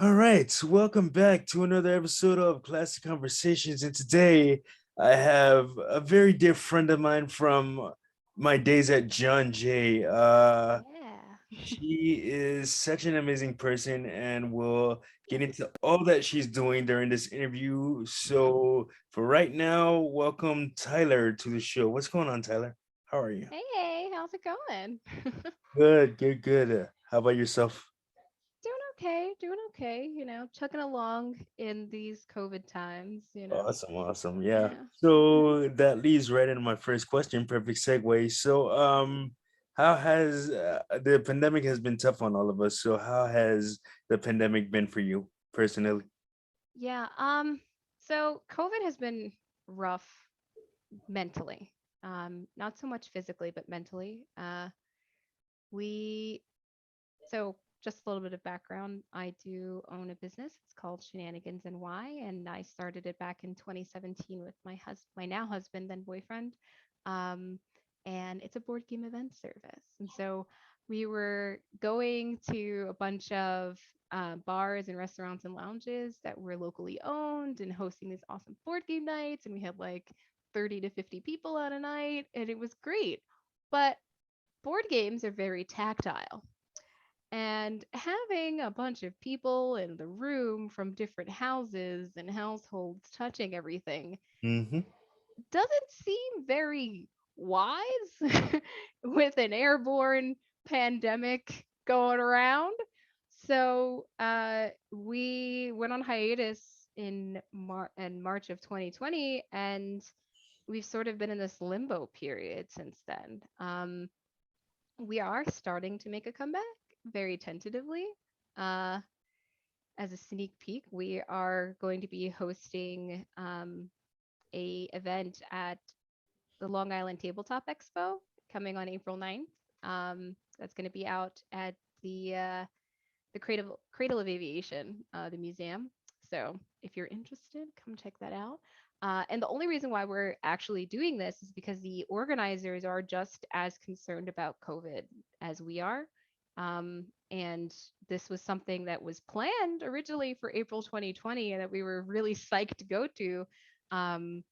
All right, so welcome back to another episode of Classic Conversations. And today I have a very dear friend of mine from my days at John Jay. Yeah. She is such an amazing person, and we'll get into all that she's doing during this interview. So, for right now, welcome Tyler to the show. What's going on, Tyler? How are you? Hey, how's it going? Good, good, good. How about yourself? Doing okay, chugging along in these COVID times. Awesome, awesome. Yeah. Yeah. So that leads right into my first question. Perfect segue. So, how has the pandemic has been tough on all of us? So, how has the pandemic been for you personally? Yeah, so COVID has been rough mentally. Not so much physically, but mentally. We so just a little bit of background. I do own a business. It's called Shenanigans and Why, and I started it back in 2017 with my now husband, then boyfriend. Um, and it's a board game event service. And so we were going to a bunch of bars and restaurants and lounges that were locally owned and hosting these awesome board game nights. And we had like 30 to 50 people on a night, and it was great. But board games are very tactile. And having a bunch of people in the room from different houses and households touching everything Mm-hmm. doesn't seem very wise with an airborne pandemic going around. So we went on hiatus in March of 2020, and we've sort of been in this limbo period since then. We are starting to make a comeback very tentatively. Uh, as a sneak peek, we are going to be hosting a event at the Long Island Tabletop Expo coming on April 9th. That's going to be out at the Cradle of Aviation, the museum. So if you're interested, come check that out. And the only reason why we're actually doing this is because the organizers are just as concerned about COVID as we are. And this was something that was planned originally for April 2020 and that we were really psyched to go to. Um,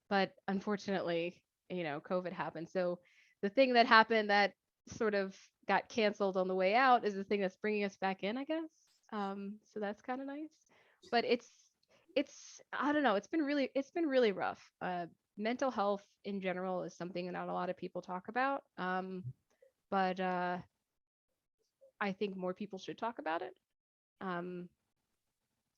but unfortunately, COVID happened. So the thing that happened that sort of got canceled on the way out is the thing that's bringing us back in, I guess. So that's kind of nice. But it's I don't know. It's been really rough. Mental health in general is something that not a lot of people talk about. But I think more people should talk about it. Um,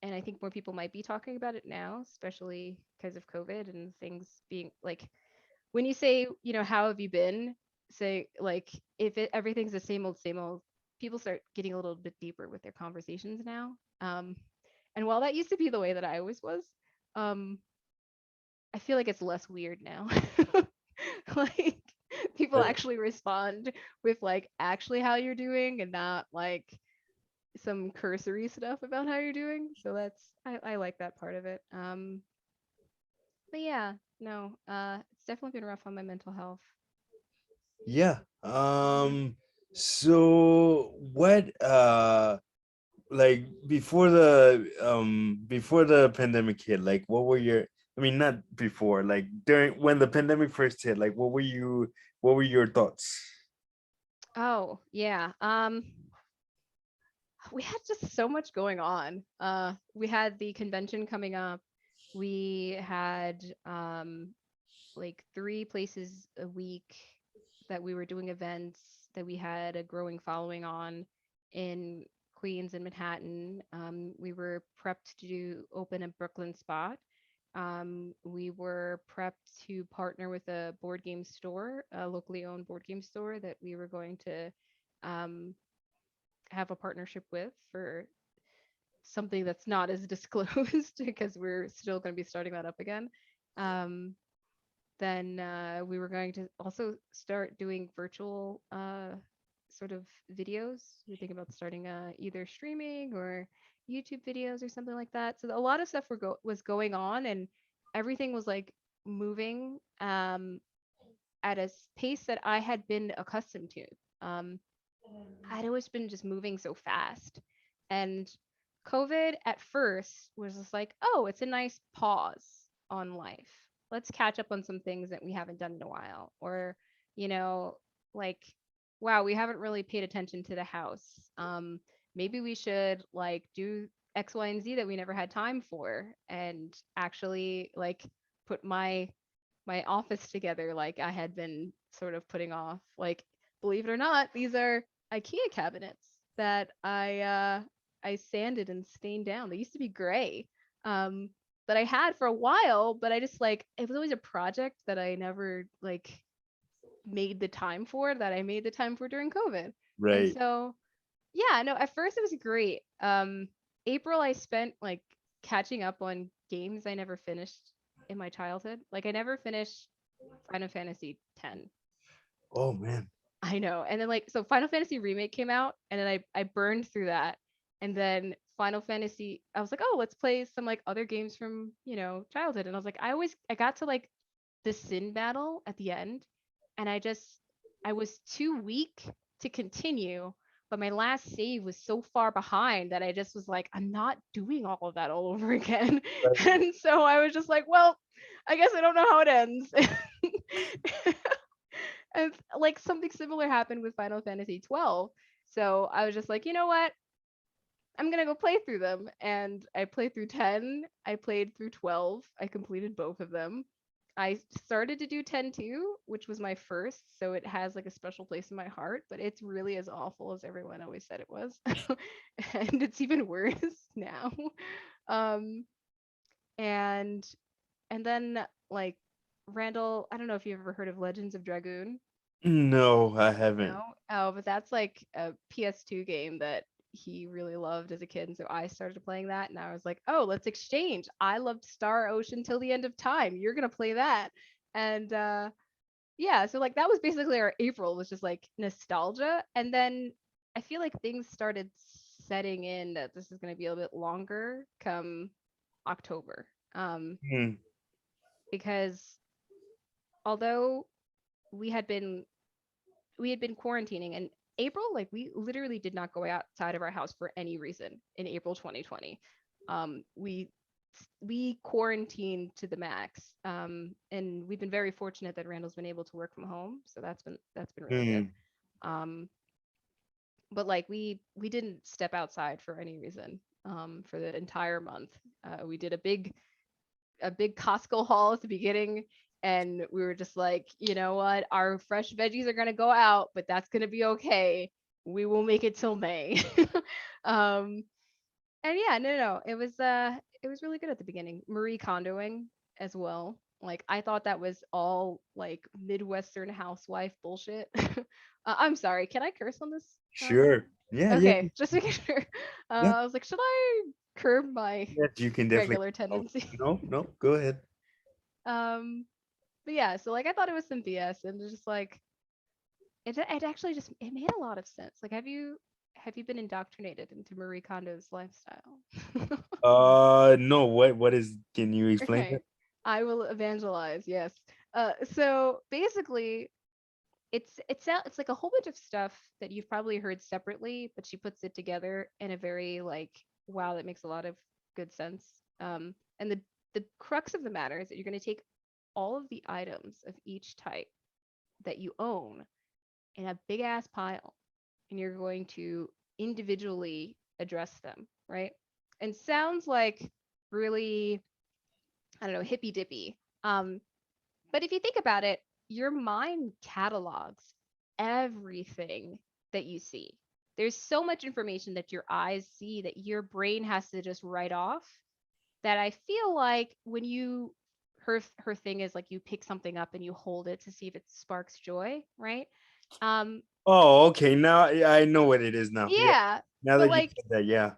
and I think more people might be talking about it now, especially because of COVID and things being like when you say, how have you been? Say like if everything's the same old, people start getting a little bit deeper with their conversations now. And while that used to be the way that I always was, um, I feel like it's less weird now. Like people actually respond with like actually how you're doing and not like some cursory stuff about how you're doing. So I like that part of it. But yeah, no, it's definitely been rough on my mental health. Yeah. So what like before the pandemic hit, like what were your I mean not before, like during when the pandemic first hit, like what were your thoughts? Oh, yeah. We had just so much going on. We had the convention coming up. We had like three places a week that we were doing events that we had a growing following on in Queens and Manhattan. We were prepped to open a Brooklyn spot. We were prepped to partner with a board game store, a locally owned board game store that we were going to um, have a partnership with for something that's not as disclosed because we're still going to be starting that up again. Um, then we were going to also start doing virtual sort of videos. We're thinking about starting either streaming or YouTube videos or something like that. So a lot of stuff was going on, and everything was like moving at a pace that I had been accustomed to. I'd always been just moving so fast, and COVID at first was just like, oh, it's a nice pause on life. Let's catch up on some things that we haven't done in a while. Or, you know, like, wow, we haven't really paid attention to the house. Maybe we should like do X, Y, and Z that we never had time for and actually like put my office together like I had been sort of putting off. Like, believe it or not, these are IKEA cabinets that I sanded and stained down. They used to be gray. Um that I had for a while, but I just like it was always a project that I never like made the time for that I made the time for during COVID. And Right. so yeah, no, at first it was great. April I spent like catching up on games I never finished in my childhood. Like I never finished Final Fantasy X. Oh man. I know. And then like so Final Fantasy Remake came out and then I burned through that. And then Final Fantasy I was like, "Oh, let's play some like other games from, childhood." And I was like, I got to like the Sin battle at the end and I was too weak to continue, but my last save was so far behind that I just was like, I'm not doing all of that all over again. Right. And so I was just like, well, I guess I don't know how it ends. And like something similar happened with Final Fantasy 12. So I was just like, you know what? I'm gonna go play through them. And I played through 10. I played through 12. I completed both of them. I started to do 10 too, which was my first, so it has like a special place in my heart, but it's really as awful as everyone always said it was. And it's even worse now. Um and and then like Randall, I don't know if you've ever heard of Legends of Dragoon. No, I haven't. No? Oh, but that's like a PS2 game that he really loved as a kid. And so I started playing that and I was like, oh, let's exchange. I loved Star Ocean till the end of time. You're gonna play that. And yeah, so like that was basically our April was just like nostalgia. And then I feel like things started setting in that this is gonna be a little bit longer come October. Hmm. Because although we had been we had been quarantining and April, like we literally did not go outside of our house for any reason in April 2020. We quarantined to the max, and we've been very fortunate that Randall's been able to work from home, so that's been really good. Hmm. Um, but like we didn't step outside for any reason for the entire month. We did a big Costco haul at the beginning. And we were just like, you know what? Our fresh veggies are gonna go out, but that's gonna be okay. We will make it till May. um, and yeah, no, it was really good at the beginning. Marie Kondoing as well. Like I thought that was all like Midwestern housewife bullshit. I'm sorry. Can I curse on this? Sure. Yeah, yeah, Okay, just making sure. yeah. I was like, should I curb my Yes, you can definitely. regular Oh, tendency? no, no, go ahead. Um, but yeah, so like I thought it was some BS, and it's just like it actually just it made a lot of sense. Like, have you been indoctrinated into Marie Kondo's lifestyle? No, what is, can you explain that? Okay, I will evangelize. Yes. So basically, it's like a whole bunch of stuff that you've probably heard separately, but she puts it together in a very like wow, that makes a lot of good sense. And the crux of the matter is that you're going to take all of the items of each type that you own in a big ass pile and you're going to individually address them, right? And sounds like really, I don't know, hippy dippy. But if you think about it, your mind catalogs everything that you see. There's so much information that your eyes see that your brain has to just write off that I feel like when you her thing is like you pick something up and you hold it to see if it sparks joy, right? Um, Oh, okay. Now I know what it is now. Yeah. yeah, Now but that you like said that, yeah.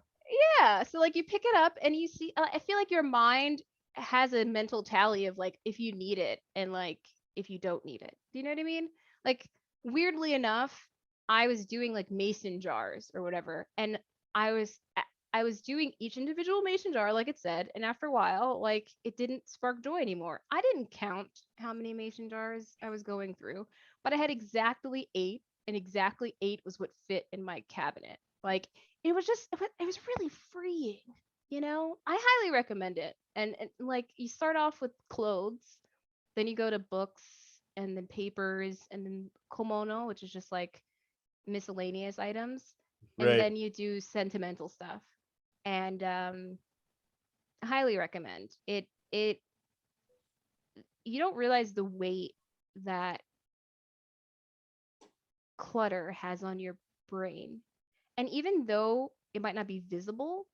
yeah, so like you pick it up and you see. I feel like your mind has a mental tally of like if you need it and like if you don't need it. Do you know what I mean? Like weirdly enough, I was doing like mason jars or whatever, and I was I was doing each individual mason jar like it said, and after a while, like it didn't spark joy anymore. I didn't count how many mason jars I was going through, but I had exactly 8, and exactly 8 was what fit in my cabinet. Like it was really freeing. I highly recommend it. And like you start off with clothes, then you go to books, and then papers, and then komono, which is just like miscellaneous items, and Right. then you do sentimental stuff. And highly recommend it. You don't realize the weight that clutter has on your brain. And even though it might not be visible,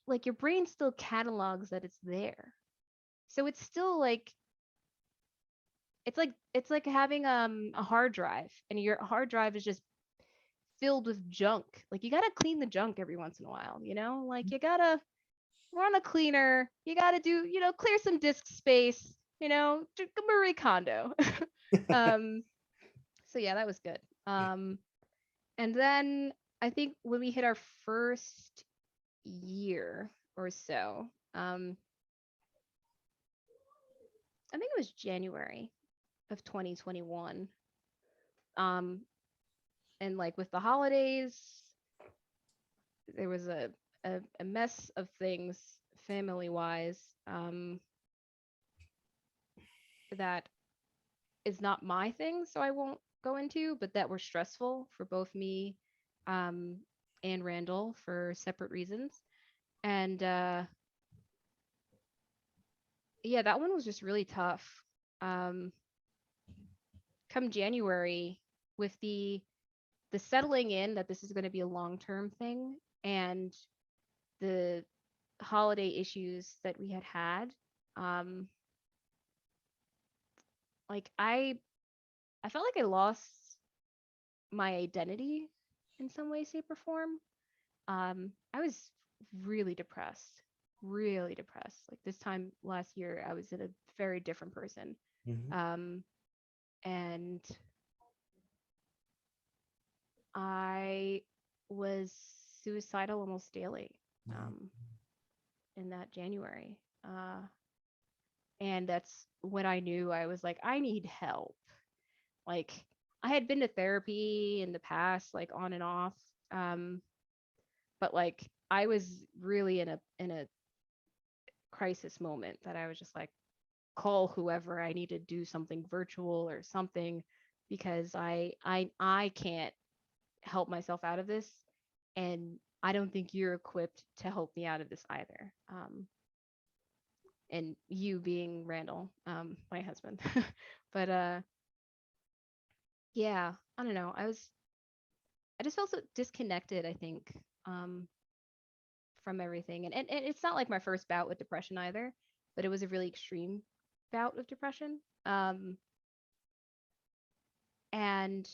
like your brain still catalogs that it's there. So it's still like it's like having a hard drive, and your hard drive is just filled with junk. Like you got to clean the junk every once in a while, Like you got to run a cleaner. You got to do, clear some disk space, Marie Kondo. um so yeah, that was good. And then I think when we hit our first year or so, I think it was January of 2021. Um, and like with the holidays, there was a mess of things family wise, that is not my thing, so I won't go into, but that were stressful for both me, um, and Randall for separate reasons. And yeah, that one was just really tough. Um, Come January, with the settling in that this is going to be a long-term thing, and the holiday issues that we had, um like I felt like I lost my identity in some way, shape, or form. I was really depressed, really depressed. Like this time last year I was in a very different person. Mhm. um and I was suicidal almost daily, um in that January. And that's when I knew I was like, I need help. Like, I had been to therapy in the past, like on and off. Um, but like I was really in a crisis moment that I was just like, call whoever, I need to do something virtual or something, because I can't help myself out of this, and I don't think you're equipped to help me out of this either. And you being Randall, my husband. But yeah, I don't know. I just felt so disconnected, I think, um, from everything. And it's not like my first bout with depression either, but it was a really extreme bout of depression. And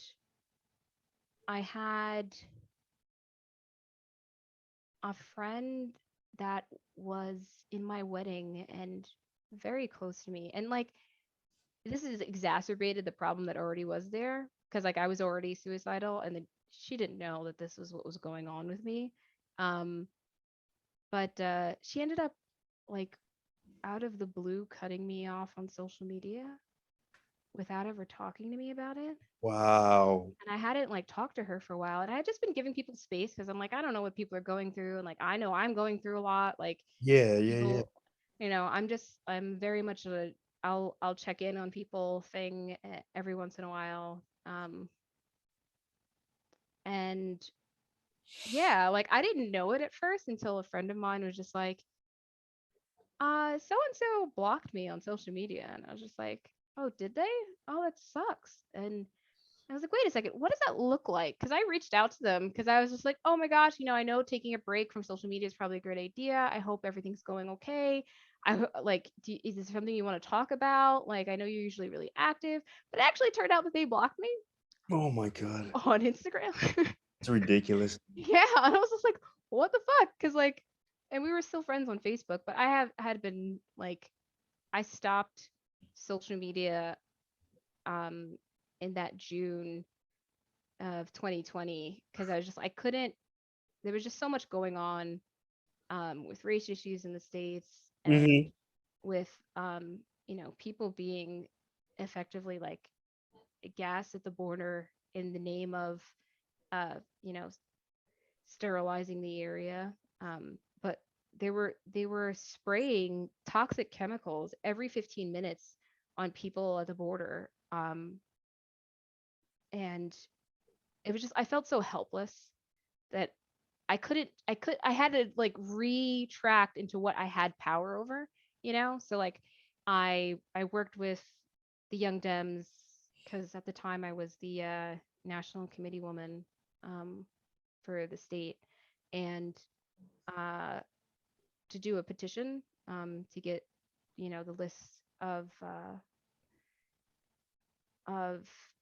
I had a friend that was in my wedding and very close to me. And like this has exacerbated the problem that already was there, because like I was already suicidal, and then she didn't know that this was what was going on with me. Um, but she ended up like out of the blue cutting me off on social media without ever talking to me about it. Wow. And I hadn't like talked to her for a while, and I had just been giving people space because I'm like, I don't know what people are going through, and like I know I'm going through a lot. Like Yeah, yeah, yeah. people, I'm very much a I'll check in on people thing, every once in a while. And yeah, like I didn't know it at first until a friend of mine was just like, so and so blocked me on social media. And I was just like, oh, did they? Oh, that sucks. And I was like, wait a second, what does that look like? Because I reached out to them because I was just like, oh my gosh, I know taking a break from social media is probably a great idea. I hope everything's going okay. Like, is this something you want to talk about? Like, I know you're usually really active, but it actually turned out that they blocked me Oh my God. on Instagram. It's ridiculous. Yeah, and I was just like, what the fuck? Because like, and we were still friends on Facebook, but I had been like, I stopped social media, um in that June of 2020, because I couldn't. There was just so much going on, with race issues in the states, and Hmm. with people being effectively like gassed at the border in the name of uh you know sterilizing the area. But they were spraying toxic chemicals every 15 minutes on people at the border. And it was just I felt so helpless that I had to like retract into what I had power over, you know? So like I worked with the Young Dems because at the time I was the national committee woman um, for the state, and uh, to do a petition to get, the list of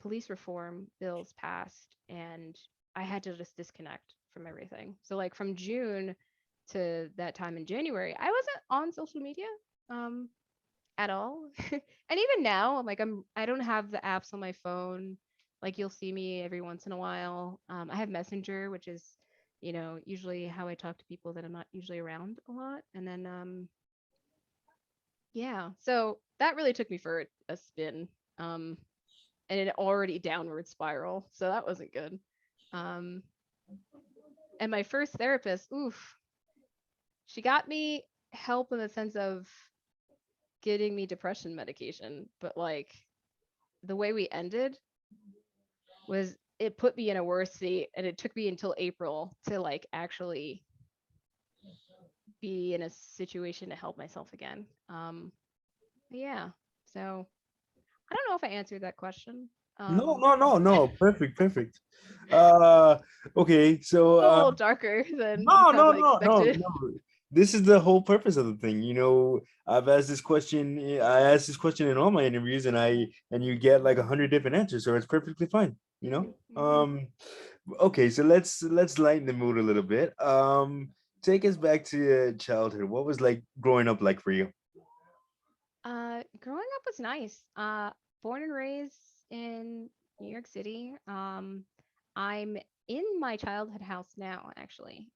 police reform bills passed, and I had to just disconnect from everything. So like from June to that time in January, I wasn't on social media um at all. And even now, I don't have the apps on my phone. Like you'll see me every once in a while. I have Messenger, which is, usually how I talk to people that I'm not usually around a lot. And then yeah, so that really took me for a spin. Um and an already downward spiral. So that wasn't good. Um, and my first therapist, oof, she got me help in the sense of getting me depression medication, but like the way we ended was it put me in a worse state, and it took me until April to like actually be in a situation to help myself again. Yeah. So I don't know if I answered that question. No, Um, no, no, no. Perfect, perfect. Uh, okay, so a little darker than you no, no, probably no, no, expected. no. This is the whole purpose of the thing. I asked this question in all my interviews, and you get like 100 different answers, so it's perfectly fine, you know? Mhm. Okay, so let's lighten the mood a little bit. Take us back to childhood. What was like growing up like for you? Growing up was nice. Born and raised in New York City. I'm in my childhood house now, actually.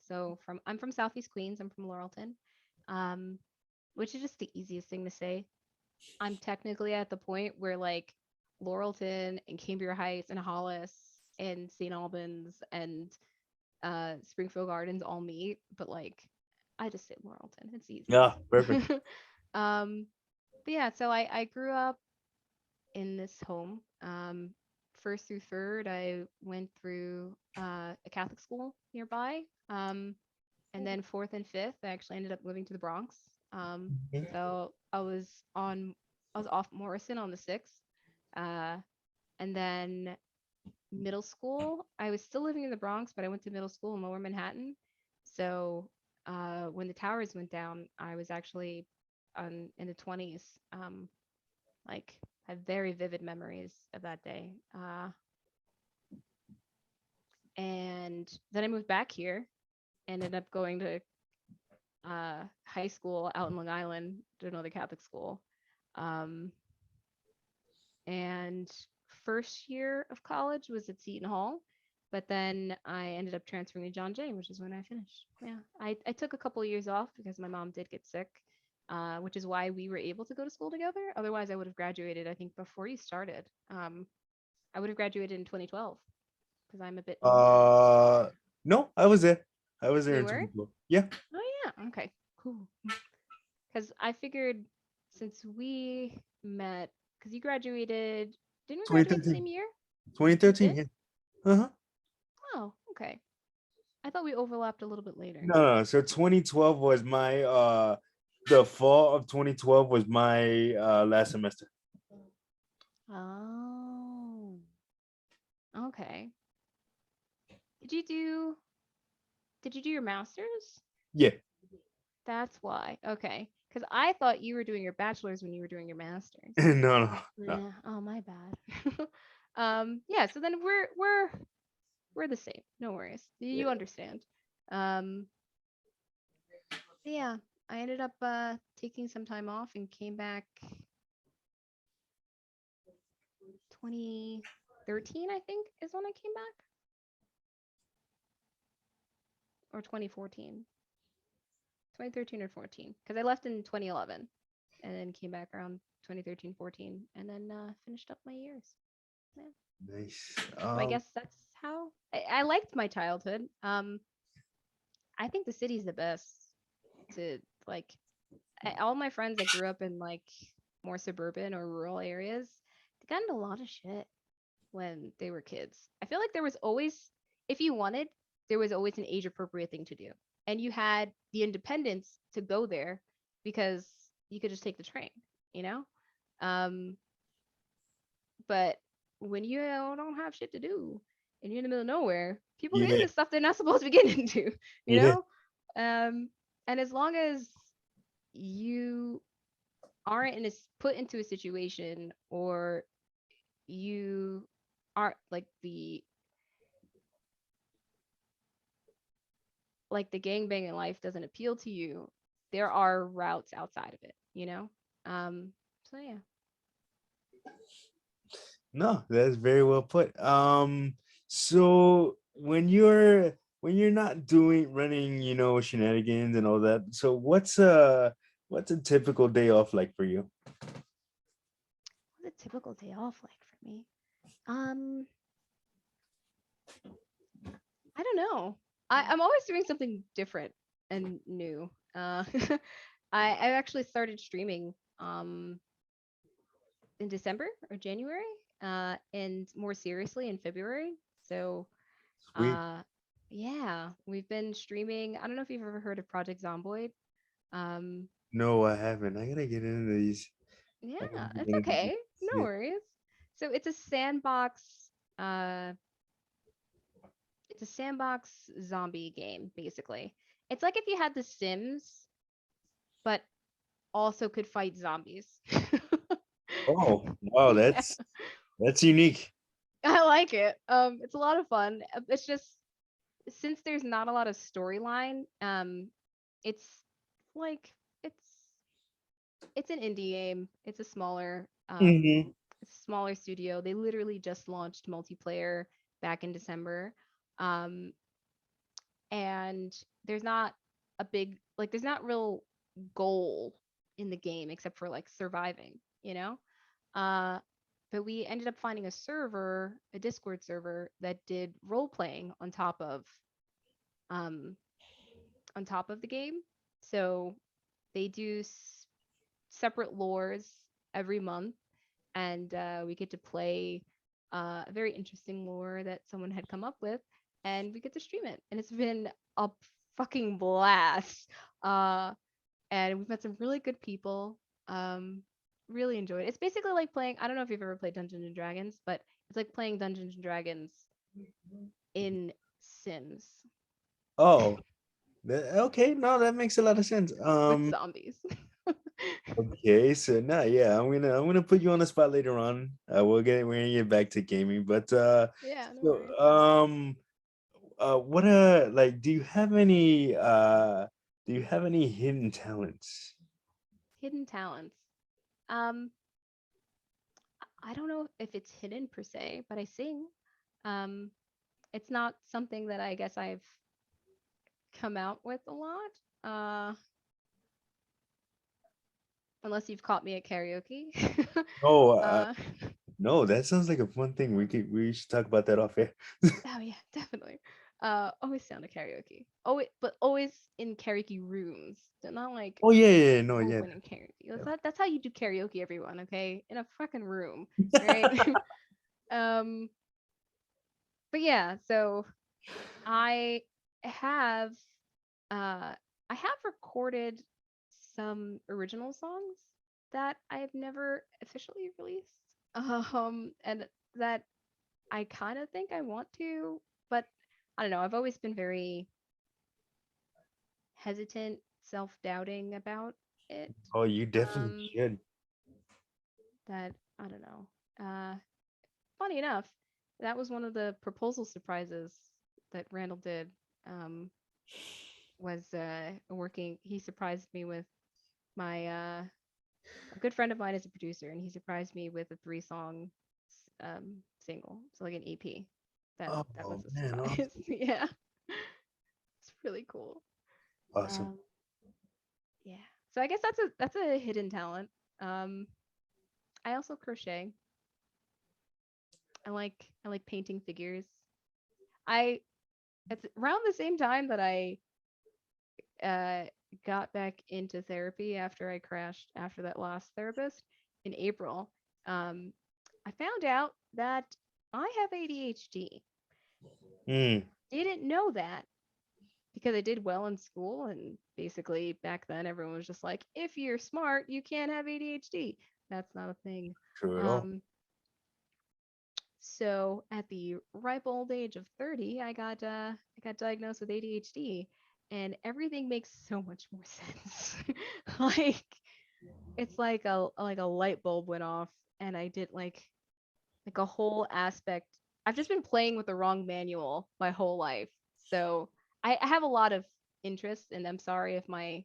So I'm from Southeast Queens. I'm from Laurelton, um, which is just the easiest thing to say. I'm technically at the point where like Laurelton and Cambria Heights and Hollis and St. Albans and Springfield Gardens all meet, but like I just say Laurelton. It's easiest. Yeah, perfect. um, but yeah, so I grew up in this home. First through third, I went through a Catholic school nearby. And then fourth and fifth, I actually ended up moving to the Bronx. So I was off Morrison on the sixth. Uh, and then middle school, I was still living in the Bronx, but I went to middle school in Lower Manhattan. So when the towers went down, I was actually in the 20s. Like have very vivid memories of that day. And then I moved back here, ended up going to high school out in Long Island to another Catholic school. Um, and first year of college was at Seton Hall, but then I ended up transferring to John Jay, which is when I finished. Yeah, I took a couple of years off because my mom did get sick, which is why we were able to go to school together. Otherwise, I would have graduated, I think, before you started. I would have graduated in 2012 because I'm a bit older. Uh, no, I was there. I was there You in were? 24. Yeah, Oh yeah. Okay. Cool. Because I figured since we met, because you graduated, didn't we graduate the 2013. same year? We 2013, did? yeah. Uh-huh. Oh, okay. I thought we overlapped a little bit later. No, no, so 2012 was my the fall of 2012 was my last semester. Oh, okay. Did you do did you do your master's? Yeah. That's why. Okay. Because I thought you were doing your bachelor's when you were doing your master's. No, no, no. Yeah. Oh, my bad. Yeah, so then we're the same. No worries. You understand. Um, yeah, I ended up taking some time off and came back 2013, I think, is when I came back, or 2014. 2013 or 14, because I left in 2011 and then came back around 2013, 14, and then finished up my years. Yeah. Nice. So I guess that's how I liked my childhood. I think the city's the best to like all my friends that grew up in like more suburban or rural areas, they got into a lot of shit when they were kids. I feel like there was always, if you wanted, there was always an age appropriate thing to do. And you had the independence to go there because you could just take the train, you know? Um, but when you don't have shit to do and you're in the middle of nowhere, people get Yeah, into stuff they're not supposed to be getting into, you yeah. know? Um, and as long as you aren't put into a situation or you aren't like the gangbanging life doesn't appeal to you, there are routes outside of it, you know? So yeah. No, that's very well put. So when you're not doing running, shenanigans and all that, so what's a typical day off like for you? What's a typical day off like for me? Um, I don't know. I'm always doing something different and new. I actually started streaming in December or January, and more seriously in February. So Sweet. uh yeah, we've been streaming. I don't know if you've ever heard of Project Zomboid. Um No, I haven't. I gotta get into these. I gotta yeah, get it's into these. okay. No worries. So uh it's a sandbox zombie game basically. It's like if you had The Sims but also could fight zombies. Oh, wow, Yeah. that's unique. I like it. It's a lot of fun. It's just since there's not a lot of storyline, it's like it's it's an indie game. It's a Hmm. smaller studio. They literally just launched multiplayer back in December. Um, and there's not there's not real goal in the game except for like surviving, you know? Uh, but we ended up finding a Discord server that did role playing um on top of the game. So they do separate lores every month, and we get to play a very interesting lore that someone had come up with, and we get to stream it, and it's been a fucking blast. Uh, and we've met some really good people. Um, really enjoyed it. It's basically like playing. I don't know if you've ever played Dungeons and Dragons, but it's like playing Dungeons and Dragons in Sims Oh, okay. No, that makes a lot of sense. with zombies. Okay, so now, yeah, I'm gonna put you on the spot later on. We're gonna get back to gaming, but Yeah, no so worries. what like, do you have any hidden talents? Hidden talents. Um, I don't know if it's hidden per se, but I sing. Um, it's not something that I guess I've come out with a lot. Unless you've caught me at karaoke. No, uh, no, that sounds like a fun thing. We should talk about that off air. oh yeah, definitely. Always sound at karaoke. Always, but always in karaoke rooms. They're not like Oh yeah, yeah, yeah, no, yeah. open in karaoke. That's how you do karaoke, everyone. Okay, in a fucking room, right? um, but yeah, so I have uh I have recorded some original songs that I've never officially released. And that I kind of think I want to, but I don't know. I've always been very hesitant, self-doubting about it. Oh, you definitely Um, should. that I don't know. Funny enough, that was one of the proposal surprises that Randall did. Um, was working. He surprised me with my a good friend of mine is a producer, and he surprised me with a three-song single, so like an EP. That Oh was a man, surprise. Yeah, it's really cool. awesome. Um, yeah. So I guess that's a hidden talent. Um, I also crochet. I like painting figures. I It's around the same time that I uh got back into therapy after I crashed after that last therapist in April. Um, I found out that I have ADHD. Mm, Didn't know that because I did well in school, and basically back then everyone was just like, if you're smart, you can't have ADHD. That's not a thing. true at all. Um, so at the ripe old age of 30, I got diagnosed with ADHD, and everything makes so much more sense. Like it's like a light bulb went off, and I did like a whole aspect. I've just been playing with the wrong manual my whole life. So I have a lot of interest, and I'm sorry if my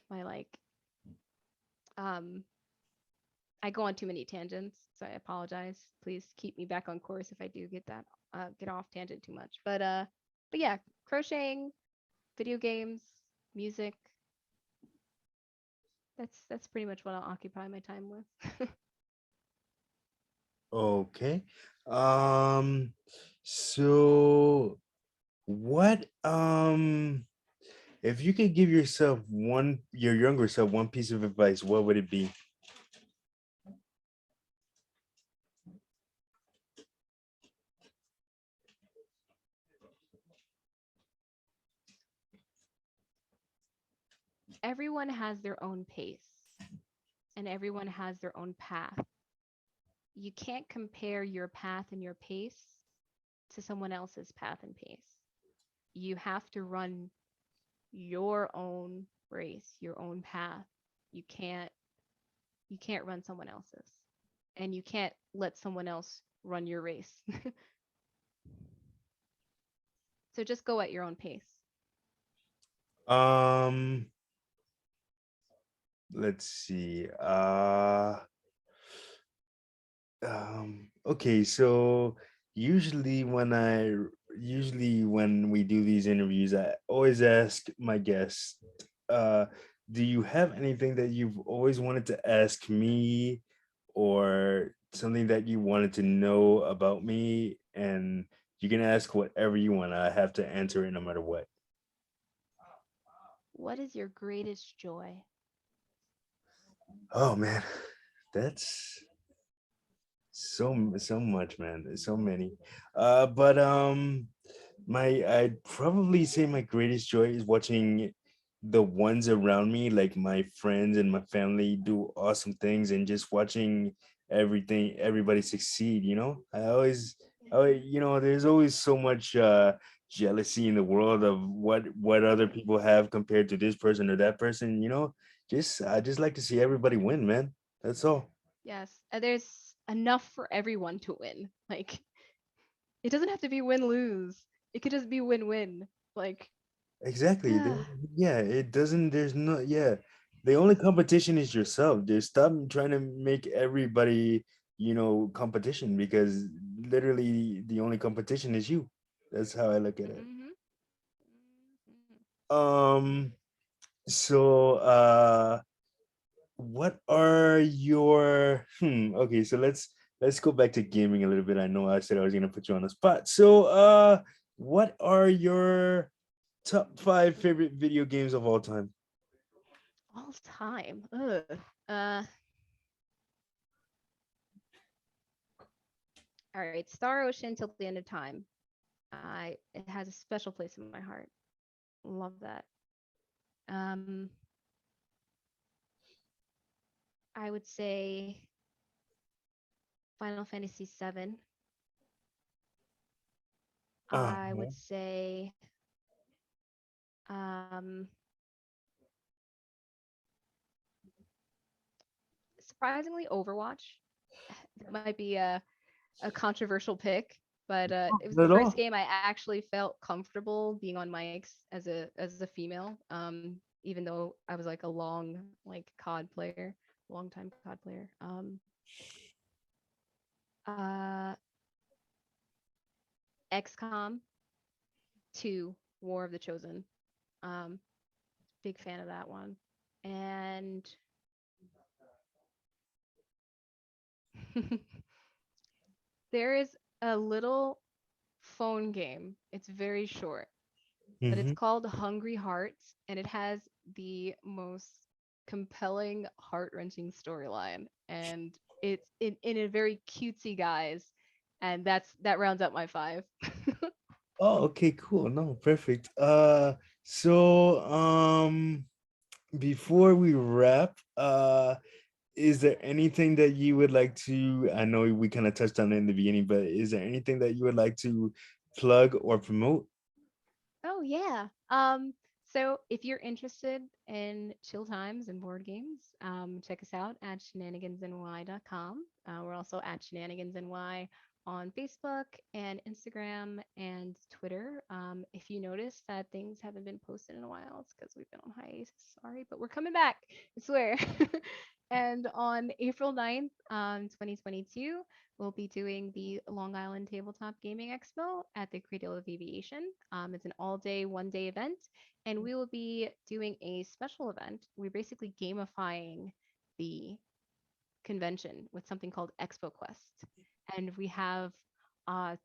like um I go on too many tangents, so I apologize. Please keep me back on course if I do get off tangent too much. But yeah, crocheting, video games, music. That's pretty much what I'll occupy my time with. Okay. Um, so what if you could give yourself your younger self one piece of advice, what would it be? Everyone has their own pace, and everyone has their own path. You can't compare your path and your pace to someone else's path and pace. You have to run your own race, your own path. You can't you can't run someone else's. And you can't let someone else run your race. So just go at your own pace. Um, let's see. Okay, so usually when we do these interviews, I always ask my guests, uh, do you have anything that you've always wanted to ask me or something that you wanted to know about me? And you can ask whatever you want. I have to answer it no matter what. What is your greatest joy? Oh man, that's so much, man. There's so many. But my I'd probably say my greatest joy is watching the ones around me, like my friends and my family, do awesome things, and just watching everybody succeed. There's always so much jealousy in the world of what other people have compared to this person or that person. Just I just like to see everybody win, man. That's all. Yes, there's enough for everyone to win. Like it doesn't have to be win lose. It could just be win win. Like Exactly. Yeah, it doesn't, there's no, yeah. The only competition is yourself. Just stop trying to make everybody, competition because literally the only competition is you. That's how I look at it. mhm. Um, so what are your okay, so let's go back to gaming a little bit. I know I said I was gonna put you on the spot. So what are your top five favorite video games of all time? All time. Ugh. Uh all right, Star Ocean till the end of time. I It has a special place in my heart. Love that. Um, I would say Final Fantasy VII. I Uh-huh. would say um, surprisingly Overwatch. That might be a controversial pick, but it was the Not at first all. game I actually felt comfortable being on mics as a female. Even though I was like a long like COD player, long time COD player. Uh, XCOM 2, War of the Chosen. Um, Big fan of that one. And there is a little phone game. It's very short, but it's Hmm. called Hungry Hearts, and it has the most compelling, heart-wrenching storyline, and it's in a very cutesy guise, and that rounds up my five. Oh, okay, cool. No, perfect. So before we wrap, is there anything that you would like to, I know we kind of touched on it in the beginning, but is there anything that you would like to plug or promote? Oh yeah. So if you're interested in chill times and board games, check us out at shenanigansny.com. We're also at shenanigansny on Facebook and Instagram and Twitter. If you notice that things haven't been posted in a while, it's because we've been on hiatus. Sorry, but we're coming back. I swear. And on April 9th, 2022, we'll be doing the Long Island Tabletop Gaming Expo at the Cradle of Aviation. It's an all day, 1 day event, and we will be doing a special event. We're basically gamifying the convention with something called Expo Quest. And we have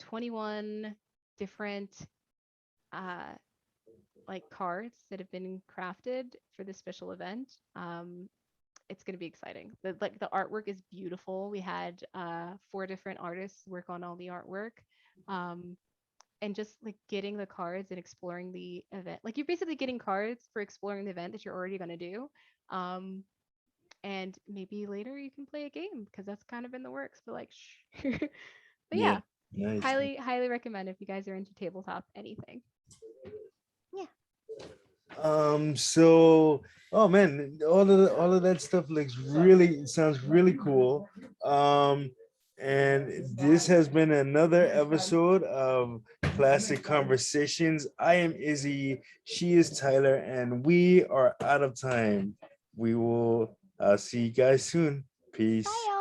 21 different uh, like cards that have been crafted for this special event. It's going to be exciting. The artwork is beautiful. We had 4 different artists work on all the artwork. Um, and just like getting the cards and exploring the event. Like you're basically getting cards for exploring the event that you're already going to do. Um, and maybe later you can play a game because that's kind of in the works. But like, shh. But Yeah, yeah, nice. highly recommend if you guys are into tabletop anything. Yeah. So oh man, all of that stuff looks really sounds really cool. Um, and this has been another episode of Classic Conversations. I am Izzy, she is Tyler, and we are out of time. We will see you guys soon. Bye, Peace. y'all.